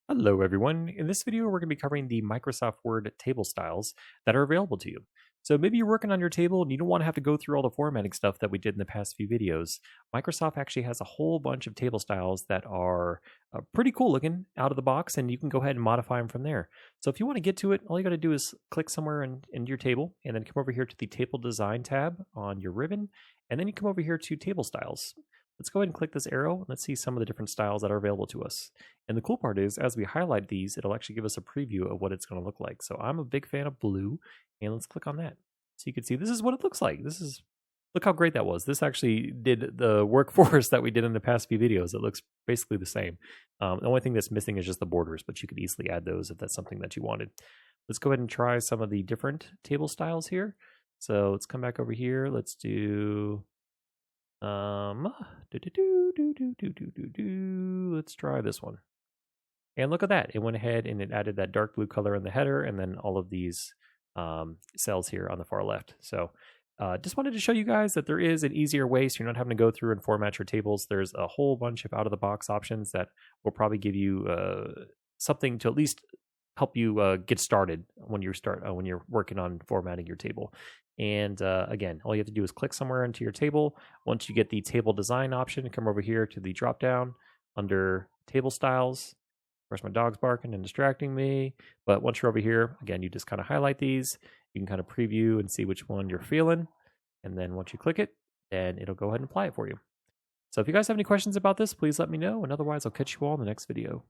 Hello everyone. In this video, we're going to be covering the Microsoft Word table styles that are available to you. So maybe you're working on your table and you don't want to have to go through all the formatting stuff that we did in the past few videos. Microsoft actually has a whole bunch of table styles that are pretty cool looking out of the box, and you can go ahead and modify them from there. So if you want to get to it, all you got to do is click somewhere in your table and then come over here to the Table Design tab on your ribbon, and then you come over here to Table Styles. Let's go ahead and click this arrow and let's see some of the different styles that are available to us. And the cool part is, as we highlight these, it'll actually give us a preview of what it's going to look like. So I'm a big fan of blue, and let's click on that. So you can see this is what it looks like. Look how great that was. This actually did the work for us that we did in the past few videos. It looks basically the same. The only thing that's missing is just the borders, but you could easily add those if that's something that you wanted. Let's go ahead and try some of the different table styles here. So let's come back over here. Let's do let's try this one. And look at that. It went ahead and it added that dark blue color in the header and then all of these cells here on the far left. So just wanted to show you guys that there is an easier way so you're not having to go through and format your tables. There's a whole bunch of out-of-the-box options that will probably give you something to at least help you get started when you're working on formatting your table. And again, all you have to do is click somewhere into your table. Once you get the table design option, come over here to the drop down under table styles. Of course, my dog's barking and distracting me. But once you're over here, again, you just kind of highlight these. You can kind of preview and see which one you're feeling. And then once you click it, then it'll go ahead and apply it for you. So if you guys have any questions about this, please let me know. And otherwise, I'll catch you all in the next video.